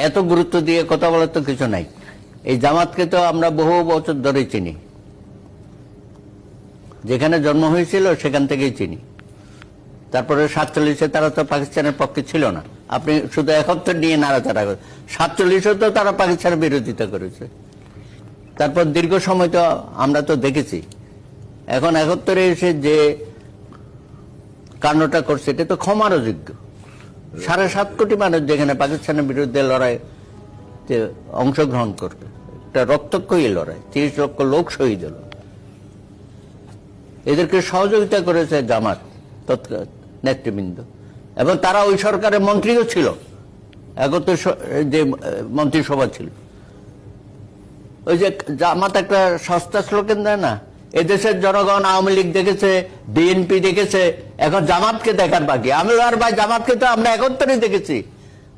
এত গুরুত্ব দিয়ে কথা বলার তো কিছু নাই। এই জামাতকে তো আমরা বহু বছর ধরে চিনি, যেখানে জন্ম হয়েছিল সেখান থেকেই চিনি। তারপরে 47-এ তারা তো পাকিস্তানের পক্ষে ছিল না। আপনি শুধু 71 নিয়ে নাড়াচাড়া করেন, 47-এ তো তারা পাকিস্তানের বিরোধিতা করেছে। তারপর দীর্ঘ সময় তো আমরা তো দেখেছি। এখন 71-এ এসে যে কাণ্ডটা করছে এটা তো ক্ষমার অযোগ্য। 7.5 কোটি মানুষ যেখানে পাকিস্তানের বিরুদ্ধে লড়াইতে অংশগ্রহণ করবে, একটা রক্তক্ষয়ী লড়াই, 30 লক্ষ লোক শহীদ হলো। এদেরকে সহযোগিতা করেছে জামাত তৎকাল নেতৃবৃন্দ, এবং তারা ওই সরকারের মন্ত্রীও ছিল, 71 যে মন্ত্রিসভা ছিল। ওই যে জামাত একটা সস্তা স্লোগান দেয় না, এদেশের জনগণ আওয়ামী লীগ দেখেছে, বিএনপি দেখেছে, এখন জামাতকে দেখার বাকি। আমি আর ভাই জামাতকে তো আমরা 71-এ দেখেছি।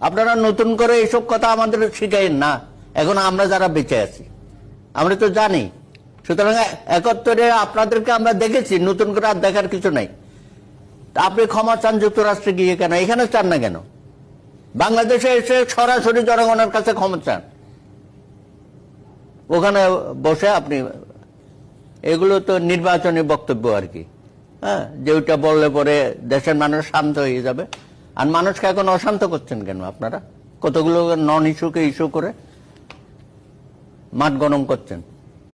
আপনারা নতুন করে এইসব কথা আমাদের শিখাইন না। এখন আমরা যারা বেঁচে আছি আমরা তো জানি। সুতরাং 71-এ আপনাদেরকে আমরা দেখেছি, নতুন করে আর দেখার কিছু নাই। আপনি ক্ষমা চান যুক্তরাষ্ট্রে গিয়ে, কেন এখানে চান না? কেন বাংলাদেশে এসে সরাসরি জনগণের কাছে ক্ষমা চান? ওখানে বসে আপনি, এগুলো তো নির্বাচনী বক্তব্য আর কি, হ্যাঁ, যে ওইটা বললে পরে দেশের মানুষ শান্ত হয়ে যাবে। আর মানুষকে এখন অশান্ত করছেন কেন আপনারা? কতগুলো নন ইস্যুকে ইস্যু করে মাঠ গরম করছেন।